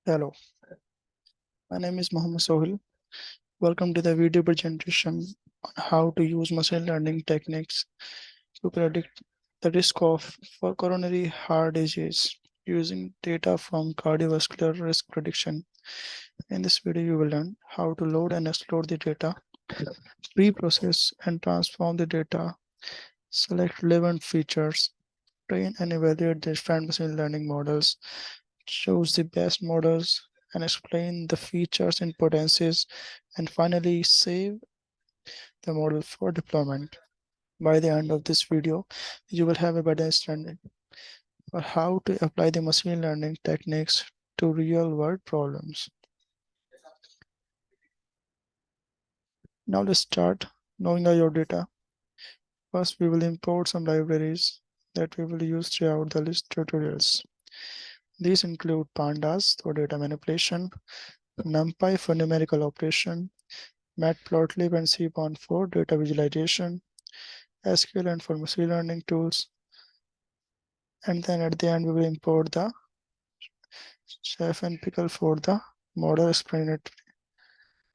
Hello, my name is Mohammed Sohil. Welcome to the video presentation on how to use machine learning techniques to predict the risk of for coronary heart disease using data from cardiovascular risk prediction. In this video, you will learn how to load and explore the data, pre-process and transform the data, select relevant features, train and evaluate the different machine learning models, choose the best models, and explain the features and potencies, and finally save the model for deployment. By the end of this video, you will have a better understanding of how to apply the machine learning techniques to real-world problems. Now let's start knowing your data. First, we will import some libraries that we will use throughout the list tutorials. These include pandas for data manipulation, NumPy for numerical operation, matplotlib and cpon for data visualization, SQL for machine learning tools, and then at the end we will import the chef and pickle for the model explanatory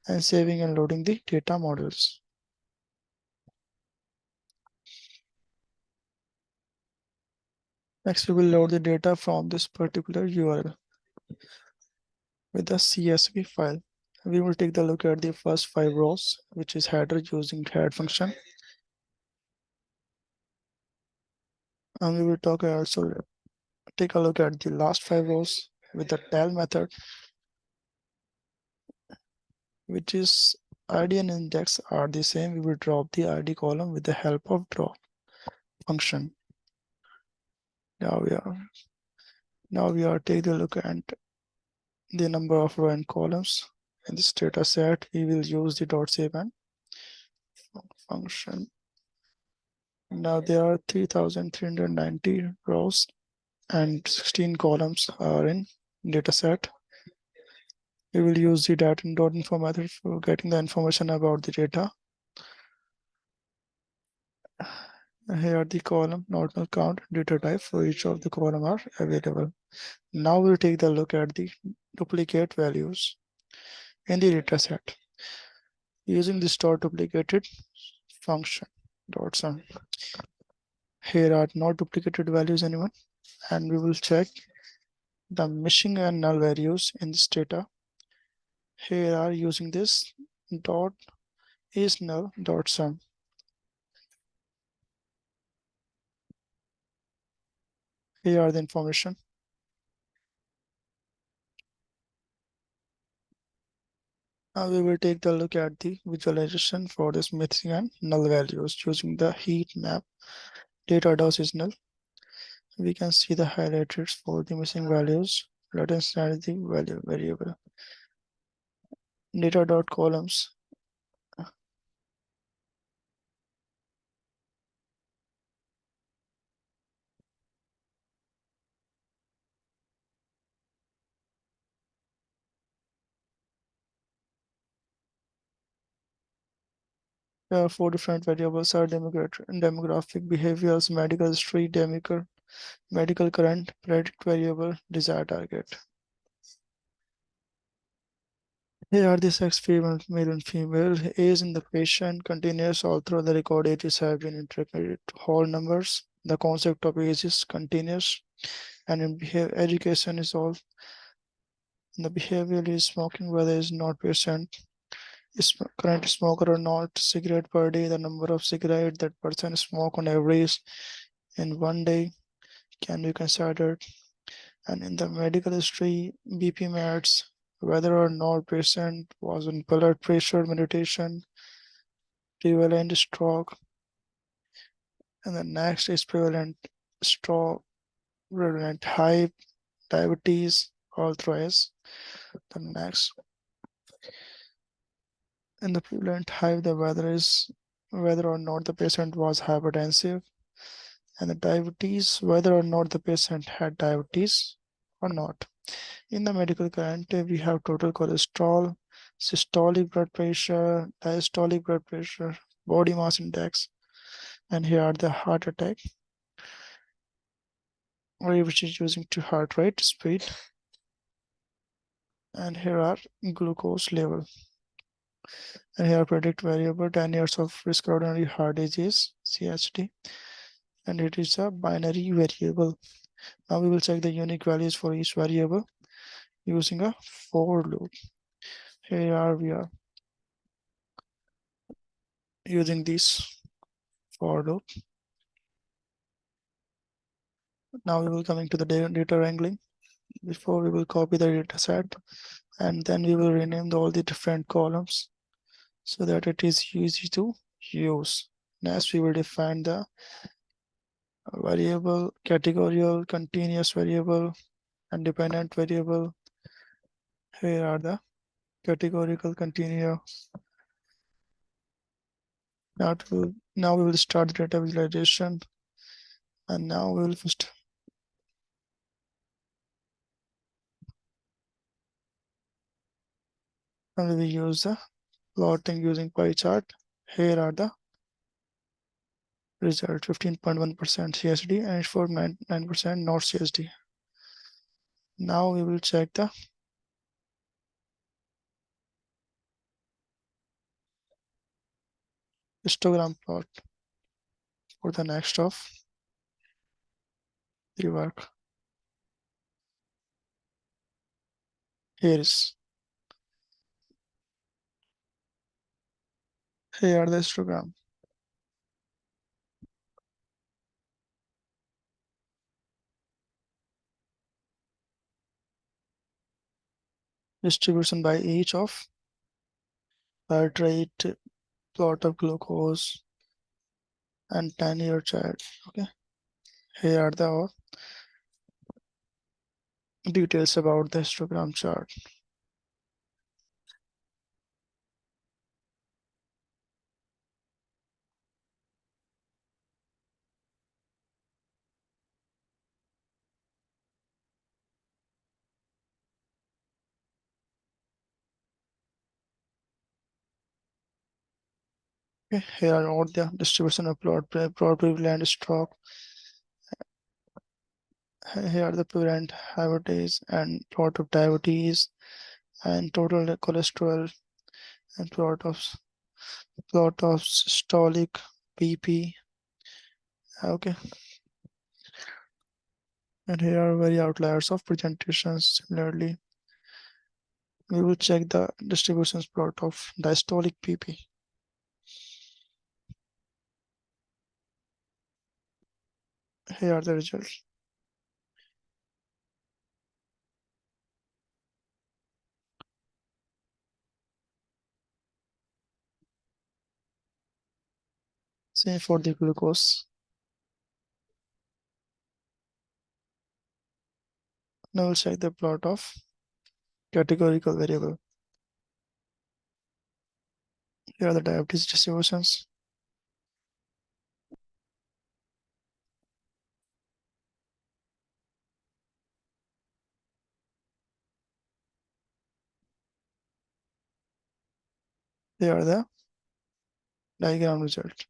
and saving and loading the data models. Next, we will load the data from this particular URL with the CSV file. We will take the look at the first 5 rows, which is header using head function. And we will also take a look at the last 5 rows with the tail method, which is ID and index are the same. We will drop the ID column with the help of drop function. Now we are taking a look at the number of row and columns in this data set. We will use the .saveN function. Now there are 3,390 rows and 16 columns are in data set. We will use the data.info method for getting the information about the data. Here are the column, ordinal count, data type for each of the column are available. Now we'll take the look at the duplicate values in the data set using the store duplicated function .sum. Here are not duplicated values anyone, and we will check the missing and null values in this data. Here are using this dot is null .sum. Here are the information. Now we will take the look at the visualization for this missing and null values using the heat map data dot is null. We can see the highlighted for the missing values. Let us add the value variable. Data dot columns. There are 4 different variables are demographic, behaviors, medical history, medical current, predict variable, desired target. Here are the sex female, male and female. Age in the patient continuous all through the record ages have been interpreted to whole numbers. The concept of age is continuous, and in education is all. The behavior is smoking, whether is not patient is current smoker or not, cigarette per day, the number of cigarette that person smoke on average in one day can be considered. And in the medical history, BP meds, whether or not patient was on blood pressure meditation, prevalent stroke, and the next is prevalent stroke, prevalent high diabetes, all thrice. The next in the prevalent high, the whether or not the patient was hypertensive, and the diabetes, whether or not the patient had diabetes or not. In the medical current, we have total cholesterol, systolic blood pressure, diastolic blood pressure, body mass index, and here are the heart attack, which is using to heart rate, speed. And here are glucose level. And here predict variable 10 years of risk coronary heart disease, CHD. And it is a binary variable. Now we will check the unique values for each variable using a for loop. Here we are using this for loop. Now we will coming to the data wrangling. Before we will copy the data set, and then we will rename all the different columns so that it is easy to use. Next, we will define the variable, categorical, continuous variable, and dependent variable. Here are the categorical, continuous. Now we will start the data visualization, and now we will first and we will use the plotting using pie chart. Here are the result: 15.1% CSD and 4.9% not CSD. Now we will check the histogram plot for the next of the work. Here are the histogram. Distribution by each of heart rate, plot of glucose, and 10-year chart. Okay. Here are the details about the histogram chart. Okay. Here are all the distribution of plot prevalent stroke. Here are the prevalent diabetes and plot of diabetes and total cholesterol and plot of systolic BP. Okay. And here are very outliers of presentations. Similarly, we will check the distributions plot of diastolic PP. Here are the results. Same for the glucose. Now we'll check the plot of categorical variable. Here are the diabetes distributions. Here are the diagram result.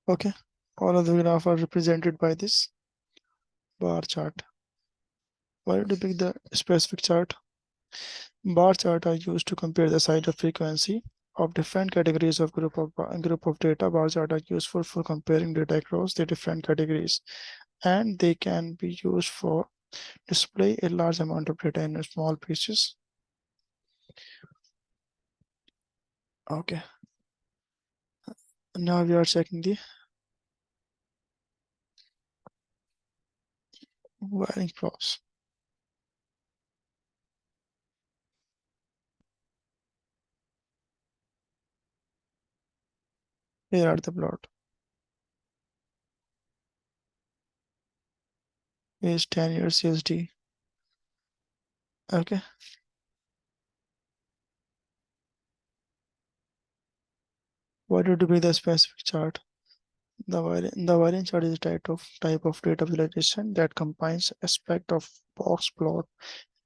Okay. All of the graph are represented by this bar chart. Why did you pick the specific chart? Bar chart are used to compare the size of frequency of different categories of group of data. Bar chart are useful for comparing data across the different categories, and they can be used for display a large amount of data in small pieces. Okay. Now we are checking the wiring plots. Here are the plot. Is 10 years CSD. Okay. Why did you pick the specific chart? The variance chart is a type of data visualization that combines aspect of box plot,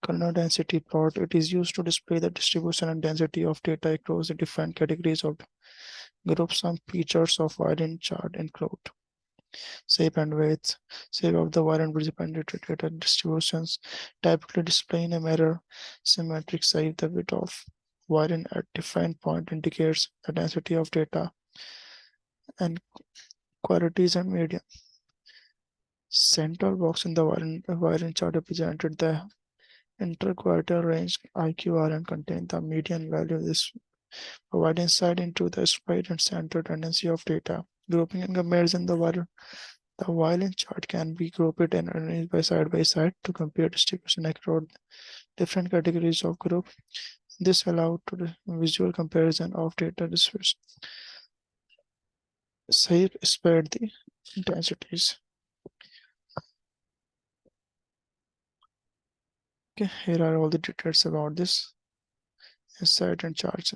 color density plot. It is used to display the distribution and density of data across the different categories of groups. Some features of variance chart include shape and weight, shape of the variant independent data distributions, typically displaying a mirror symmetric shape. The width of variant at different point indicates the density of data and qualities and medium. Central box in the variant chart represented the interquartile range IQR and contain the median value. This provide insight into the spread and center tendency of data. Grouping and comparison the violin chart can be grouped and arranged by side to compare distribution across different categories of group. This allows to the visual comparison of data distribution. Shape spread the intensities. Okay, here are all the details about this insight and charts.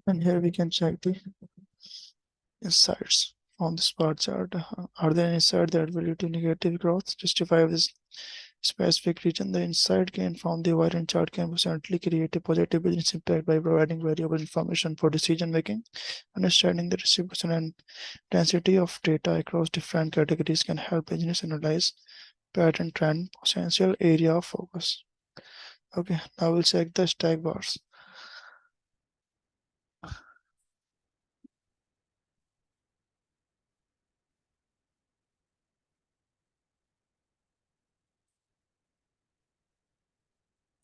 And here we can check the insights on this bar chart. Are there insights that will lead to negative growth? Justify this specific region. The insight gained from the variance chart can potentially create a positive business impact by providing valuable information for decision making. Understanding the distribution and density of data across different categories can help business analyze pattern trend, potential area of focus. Okay, now we'll check the stack bars.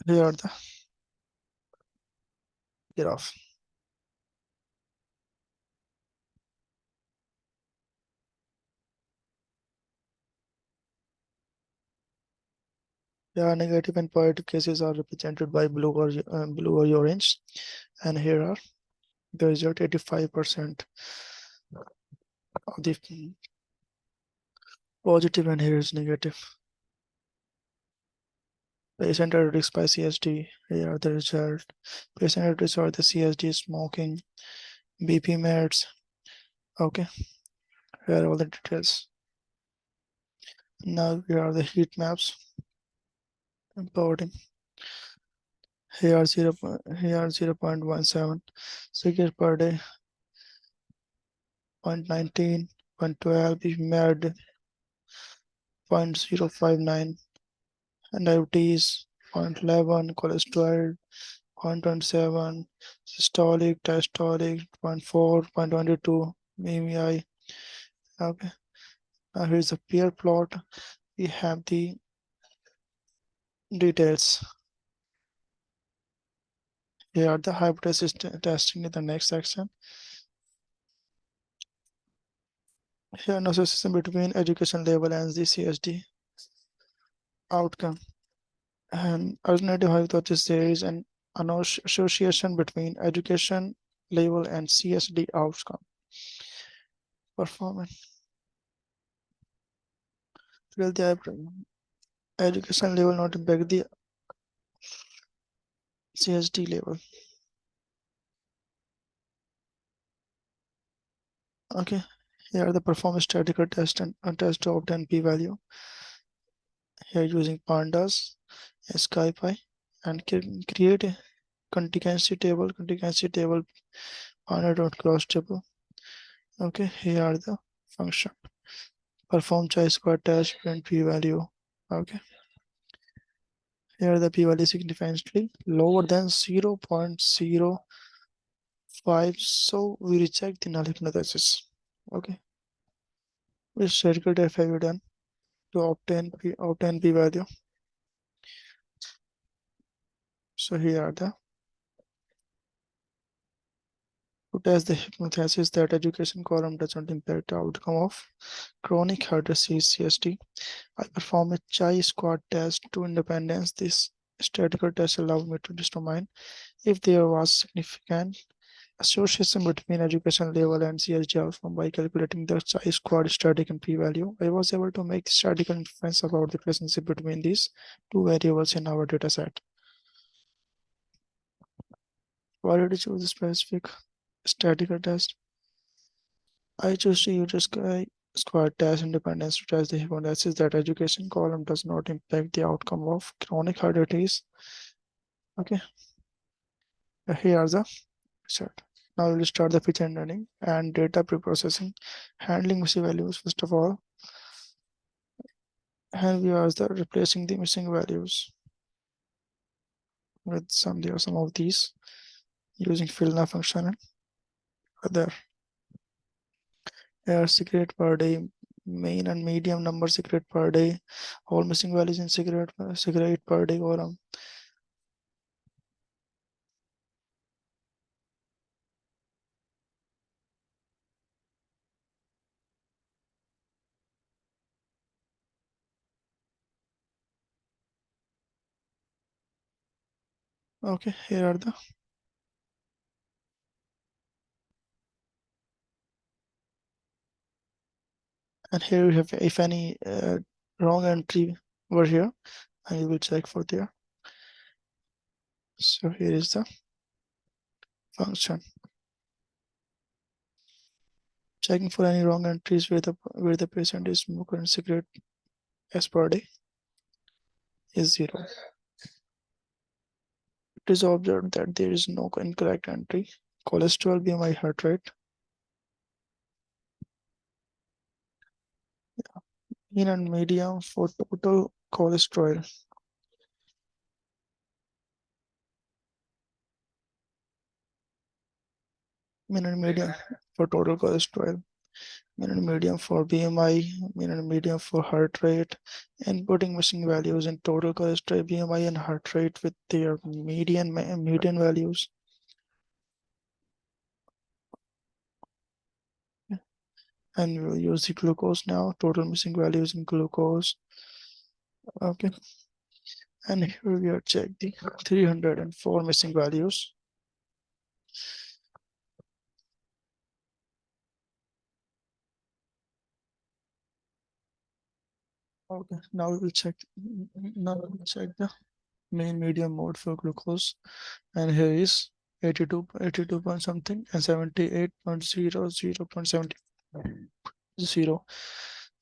Here are the graph. Yeah, negative and positive cases are represented by blue or orange, and here are the result. 85% of the positive, and here is negative. Patient at risk by CSD. Here are the result. Patient at risk for the CSD, smoking, BP meds. Okay, here are all the details. Now here are the heat maps. Importing. Here are 0.17 cigarettes per day, 0.19, 0.12, if mad, 0.059, and diabetes, 0.11, cholesterol, 0.27, systolic, diastolic, 0.4, 0.22, BMI. Okay, now here's the peer plot. We have the details. Here are the hypothesis testing in the next section. Here an association between education level and the CSD outcome. And alternative hypothesis, there is an association between education level and CSD outcome performance. Will the education level not impact the CSD level? Okay, here are the performance statistical test and a test to obtain p-value. Here using pandas, SkyPy, and create a contingency table, panda.cross table. Okay, here are the function. Perform chi-square test, print p-value. Okay. Here the p-value is significantly lower than 0.05, so we reject the null hypothesis. Okay. Which statistical test have you done to obtain p-value? So here are the to test the hypothesis that education column doesn't impact the outcome of chronic heart disease CSD. I perform a chi-square test to independence. This statistical test allowed me to determine if there was significant association between education level and CHG from by calculating the chi-squad static and p-value. I was able to make statistical inference about the relationship between these two variables in our data set. Why did I choose a specific statistical test? I chose to use a squad test independence to test the hypothesis that education column does not impact the outcome of chronic heart disease. Okay, here are the result. Now we'll start the feature learning and data preprocessing, handling missing values. First of all, and we are the replacing the missing values with some of these using fill now function and other. Here cigarette per day, main and medium number cigarette per day, all missing values in cigarette per day column. Okay, here are the and here we have if any wrong entry over here, and we will check for there. So here is the function. Checking for any wrong entries where the patient is smoking cigarette as per day is 0. It is observed that there is no incorrect entry. Cholesterol, BMI, heart rate, mean and median for total cholesterol. Mean and median for total cholesterol. Mean and median for BMI, mean and median for heart rate, and putting missing values in total cholesterol, BMI, and heart rate with their median values. And we'll use the glucose now, total missing values in glucose. Okay. And here we are check the 304 missing values. Okay, now we will check. Now we will check the main medium mode for glucose, and here is 82 point something and 78.0, 0.70,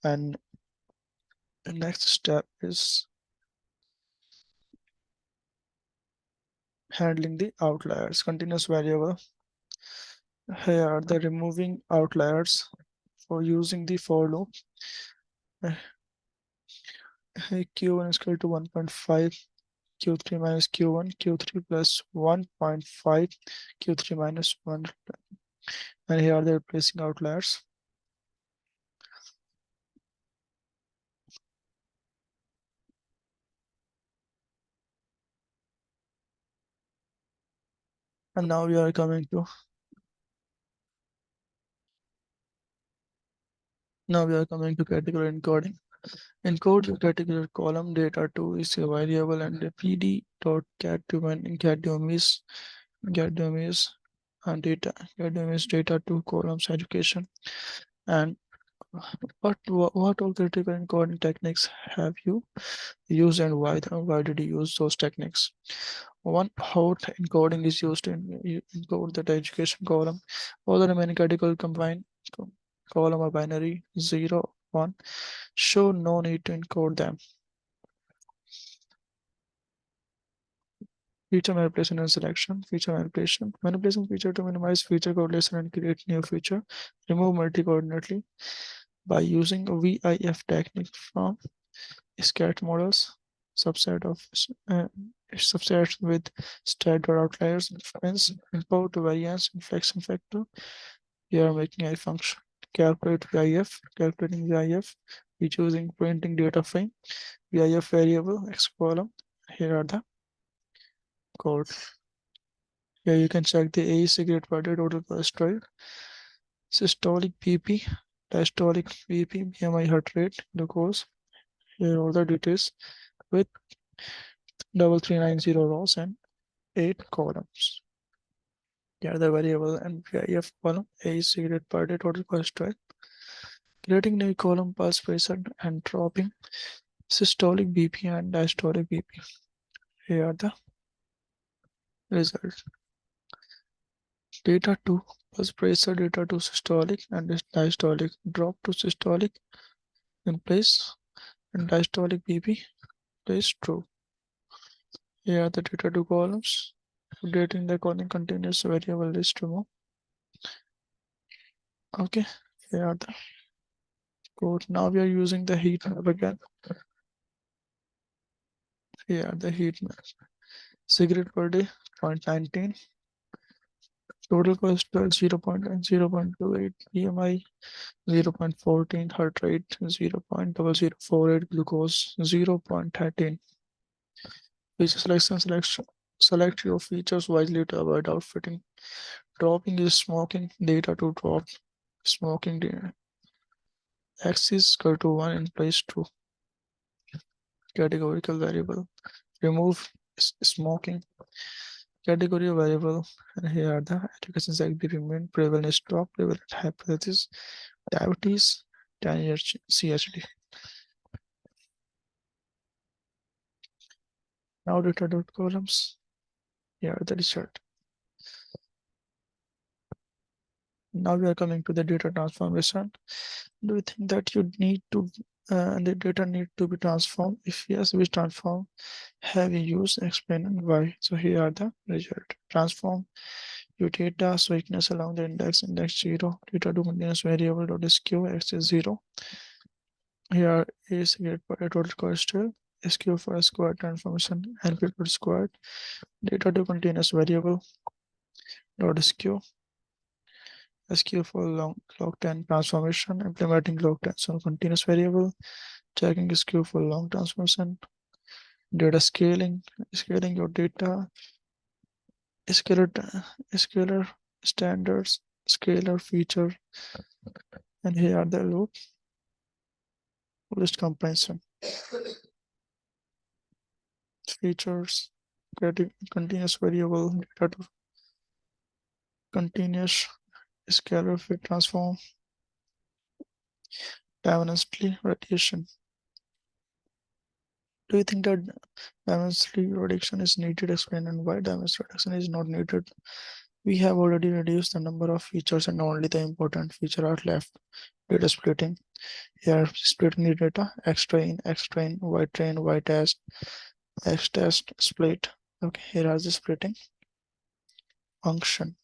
and the next step is handling the outliers. Continuous variable. Here are the removing outliers for using the for loop. Q1 is equal to 1.5, Q3 minus Q1, Q3 plus 1.5, Q3 minus 1. And here are the replacing outliers. And now we are coming to category encoding. Encode the category column data to is a variable and the pd.cat is and data to columns education. And what all critical encoding techniques have you used, and why did you use those techniques? One, how encoding is used to encode the education column. All the remaining critical combined column are binary 0, 1. So no need to encode them. Feature manipulation and selection. Feature manipulation. Manipulation feature to minimize feature correlation and create new feature. Remove multi-coordinately by using a VIF technique from scat models. Subset with staggered outliers, inference, import variance, inflection factor. We are making a function. Calculate VIF. Calculating VIF. We choosing printing data frame. VIF variable X column. Here are the code. Here you can check the A cigarette per day, total cholesterol, systolic BP, diastolic BP, BMI, heart rate, glucose. Here are all the details with 3390 rows and 8 columns. Here are the variable and VIF column. A is cigarette per day total cholesterol. Creating new column pulse pressure and dropping systolic BP and diastolic BP. Here are the results. Data to pulse pressure, data to systolic and diastolic. Drop to systolic in place and diastolic BP place true. Here are the data to columns. Updating the column continuous variable list remove. Okay, here are the code. Now we are using the heat map again. Here are the heat map. Cigarette per day 0.19, total cholesterol 0.28, BMI 0.14, heart rate 0.0048, glucose 0.13. Feature selection. Select your features wisely to avoid outfitting. Dropping is smoking. Data to drop smoking. Axis go to 1 in place 2. Categorical variable. Remove smoking. Category variable. And here are the education experiment. Prevalence drop. Prevalent hypothesis. Diabetes. 10 years CHD. Now data dot columns. Here are the result. Now we are coming to the data transformation. Do you think that you need to the data need to be transformed? If yes, which transform have you used? Explain and why. So here are the result. Transform your data weakness along the index 0, data to continuous variable dot skew x is 0. Here is get total cholesterol, skew for square transformation, amplitude squared, data to continuous variable dot skew for log 10 transformation, implementing log 10 so continuous variable, checking skew for long transformation, data scaling your data, scalar standards, scalar feature, and here are the list comprehension features, creating continuous variable, data to continuous scalar fit transform, dimensionally radiation. Do you think that dimensionally reduction is needed? Explain and why dimensional reduction is not needed. We have already reduced the number of features and only the important feature are left. Data splitting. Here splitting the data, X train, Y train, Y test, X test, split. Okay, here are the splitting function.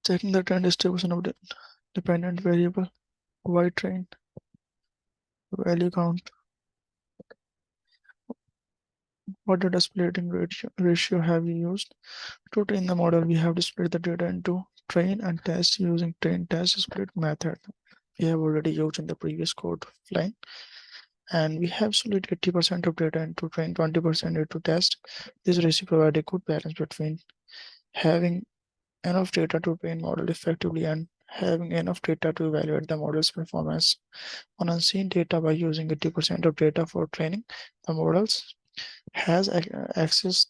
Checking the trend distribution of the dependent variable, Y train, value count. What data splitting ratio have you used? To train the model, we have to split the data into train and test using train test split method. We have already used in the previous code line. And we have split 80% of data into train, 20% into test. This ratio provides a good balance between having enough data to train model effectively and having enough data to evaluate the model's performance. On unseen data, by using 80% of data for training, the models has access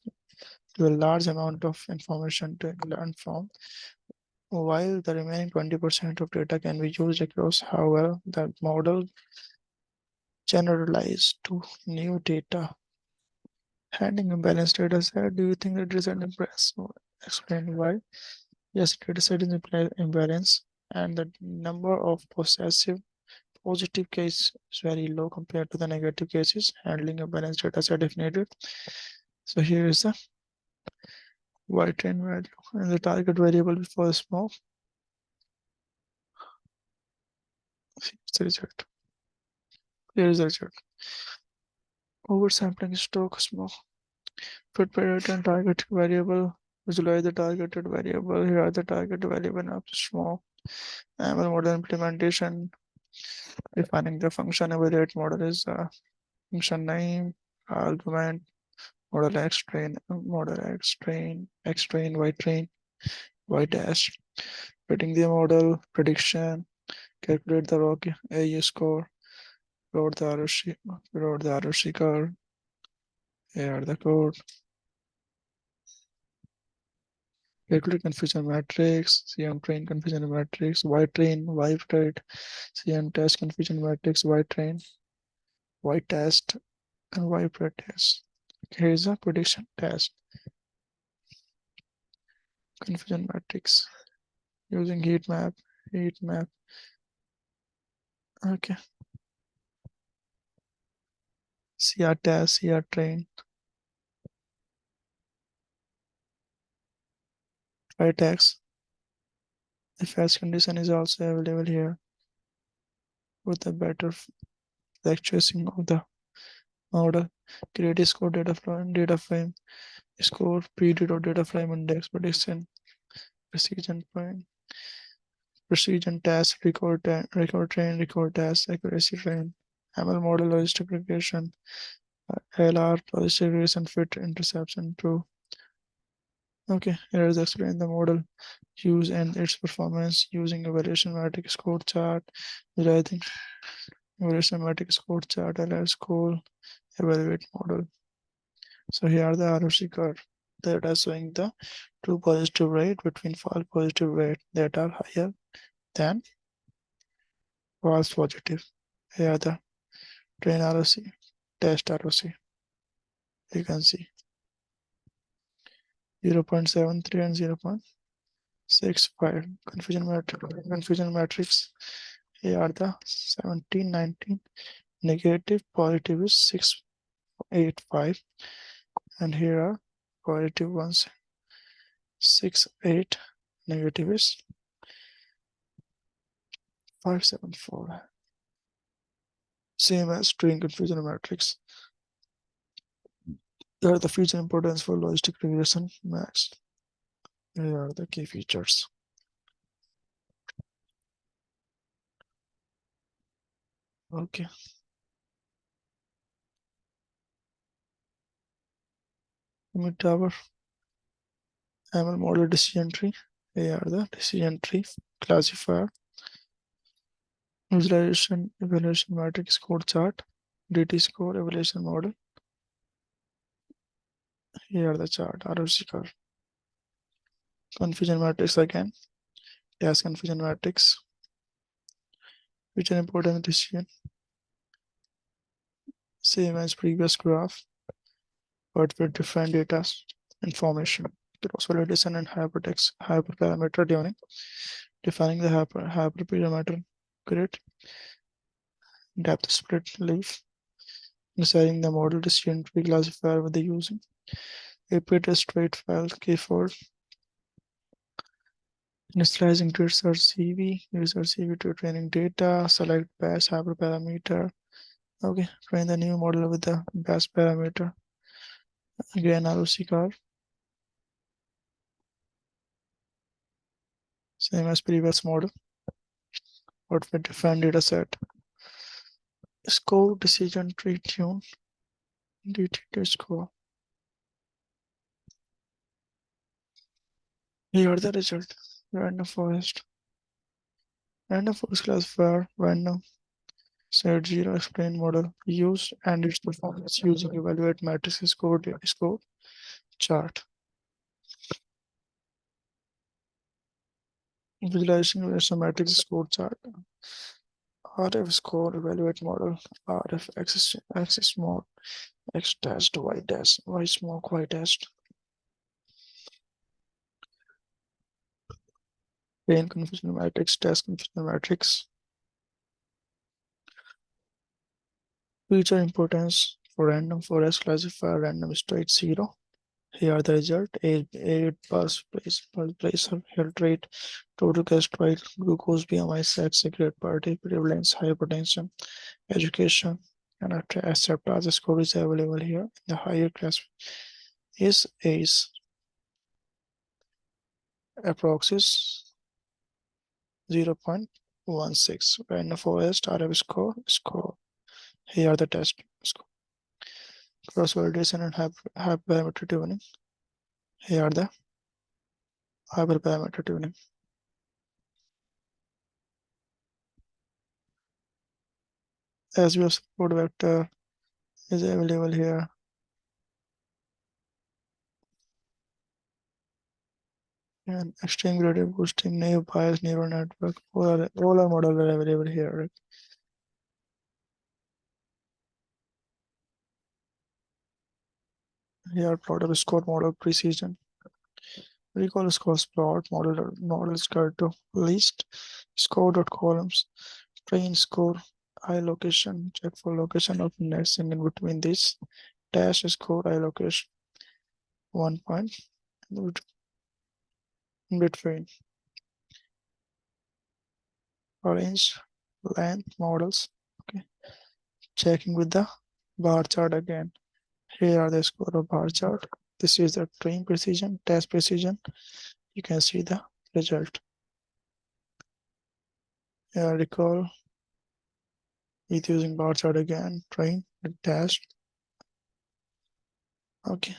to a large amount of information to learn from, while the remaining 20% of data can be used across. However, the model generalized to new data. Handling a balanced data set, do you think the result impress? Explain why. Yes, data set is imbalance and the number of positive cases is very low compared to the negative cases. Handling a balanced data set if needed. So here is the Y train value and the target variable for smoke. Here's the result. Here is the result. Oversampling stock smoke. Fit pattern target variable. Visualize the targeted variable. Here are the target variable of smoke. ML model implementation. Defining the function evaluate model is function name, argument, model X train, X train, Y test. Fitting the model, prediction, calculate the log AU score, plot the ROC curve. Here are the code. Calculate confusion matrix, CM train confusion matrix, Y train, Y trade, CM test confusion matrix, Y train, Y test, and Y test. Here is a prediction test. Confusion matrix using heat map. Okay. CR test, CR train, Y test. If else condition is also available here with a better fluctuation of the model. Create a score data frame, score period or data frame index prediction, precision point, precision test, record train, record test, accuracy train, ML model logistic regression, LR logistic regression fit interception true. Okay, here is explain the model use and its performance using evaluation matrix score chart, writing evaluation matrix score chart, LR score, evaluate model. So here are the ROC curve that are showing the true positive rate between false positive rate that are higher than false positive. Here are the train ROC, test ROC. You can see 0.73 and 0.65. Confusion matrix. Here are the 17, 19. Negative, positive is 685. And here are positive ones 6, 8. Negative is 574. Same as string confusion matrix. There are the feature importance for logistic regression max. Here are the key features. Okay. Limit tower, ML model decision tree. Here are the decision tree classifier, visualization, evaluation matrix score chart, DT score, evaluation model. Here are the chart, ROC curve. Confusion matrix again, task confusion matrix, feature important decision. Same as previous graph, but with different data information. Cross validation and hyperparameter tuning. Defining the hyperparameter grid, depth split leaf, deciding the model decision tree classifier with the using AP test rate file K4, initializing grid search CV, user CV to training data, select best hyperparameter. Okay, train the new model with the best parameter. Again, ROC curve. Same as previous model, but with different data set. Score decision tree tune, DT score. Here are the result. Random forest. Random forest classifier, random set 0 explain model used and its performance using evaluate matrix score chart. Visualizing relation matrix score chart. RF score evaluate model. RF axis mode. X test, Y test, Y smoke, Y test. Pain confusion matrix, test confusion matrix. Feature importance for random forest classifier, random straight 0. Here are the result. A place of health rate, total cholesterol, glucose, BMI, sex, secret party, prevalence, hypertension, education, and accept as score is available here. The higher class is age. Approx is 0.16. Random forest RF score. Here are the test score. Cross validation and hyperparameter tuning. Here are the hyperparameter tuning. As well support vector is available here. and extreme gradient boosting, naive bias, neural network, all our models are available here. Right? Here plot of score model precision. Recall scores plot model score to list score dot columns, train score, I location, check for location of nets, and in between this dash score I location 1 point in between range length models. Okay, checking with the bar chart again. Here are the score of bar chart. This is the train precision, test precision. You can see the result. Here recall with using bar chart again, train, test. Okay,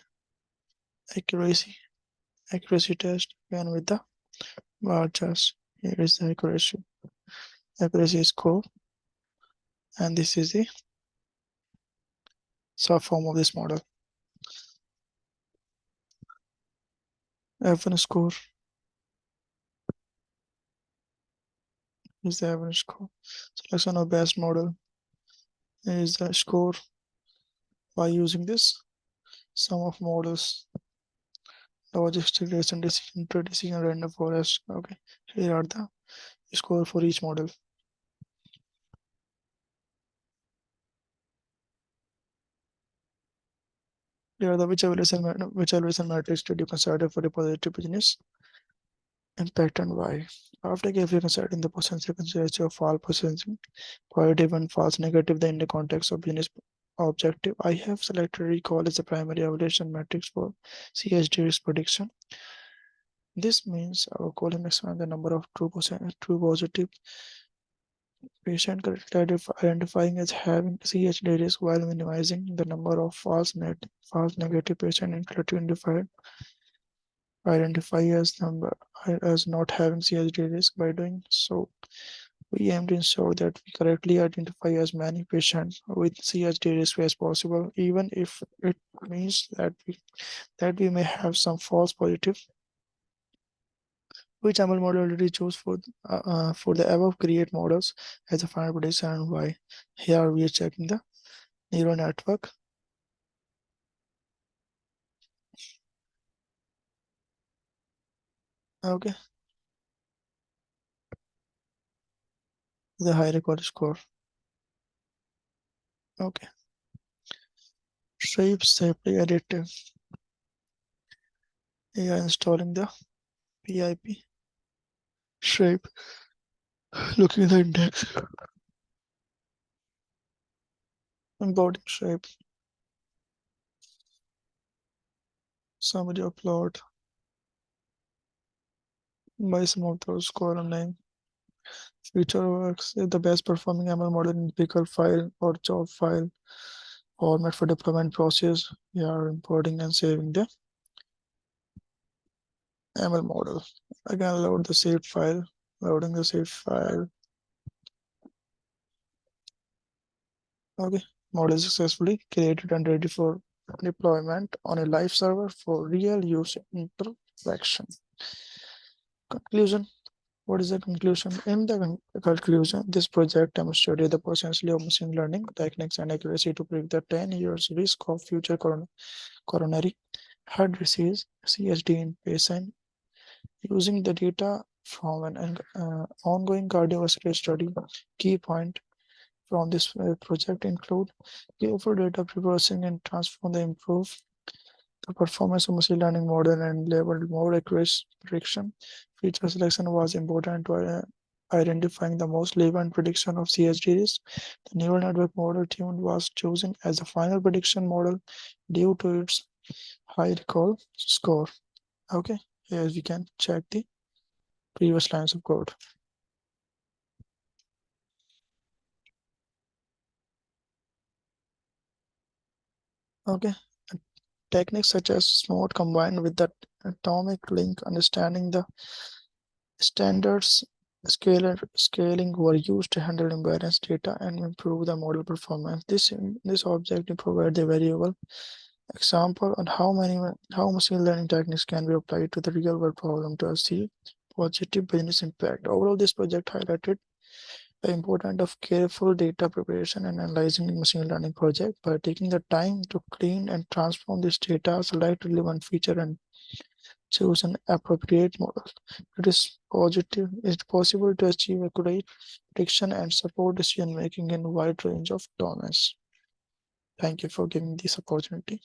accuracy, accuracy test again with the bar charts. Here is the accuracy score, and this is the sub form of this model. F1 score is the average score. Selection of best model is the score by using this sum of models, logistic decision, decision, random forest. Okay, here are the score for each model. Here are the which evaluation matrix did you consider for the positive business impact and why. After carefully considering the potential consideration of all potential positive and false negative in the context of business objective, I have selected recall as the primary evaluation matrix for CHD risk prediction. This means our column expands the number of true positive patient correctly identifying as having CHD risk while minimizing the number of false negative patient incorrectly identify as not having CHD risk. By doing so, we aim to ensure that we correctly identify as many patients with CHD risk as possible, even if it means that we may have some false positive. Which ML model did you choose for the above create models as a final prediction and why? Here we are checking the neural network. Okay, the high record score. Okay, shape safely additive. AI installing the PIP shape, looking at the index, encoding shape, summary of plot by some of those column name. Feature works is the best performing ML model in pickle file or job file format for deployment process. We are importing and saving the ML model. Again, load the saved file, loading the saved file. Okay, model successfully created and ready for deployment on a live server for real use interaction. Conclusion. What is the conclusion? In the conclusion, this project demonstrated the potential of machine learning techniques and accuracy to predict the 10 years risk of future coronary heart disease (CHD) in patients using the data from an ongoing cardiovascular study. Key point from this project include careful data preprocessing and transform the improve the performance of machine learning model and labeled more accurate prediction. Feature selection was important to identifying the most relevant prediction of CHDs. The neural network model tuned was chosen as the final prediction model due to its high recall score. Okay, here we can check the previous lines of code. Okay, techniques such as SMOT combined with the atomic link understanding the standards scaling were used to handle imbalanced data and improve the model performance. This objective provides the variable example on how machine learning techniques can be applied to the real world problem to achieve positive business impact. Overall, this project highlighted the importance of careful data preparation and analyzing in machine learning project. By taking the time to clean and transform this data, select relevant feature and choose an appropriate model. It's possible to achieve accurate prediction and support decision making in a wide range of domains. Thank you for giving this opportunity.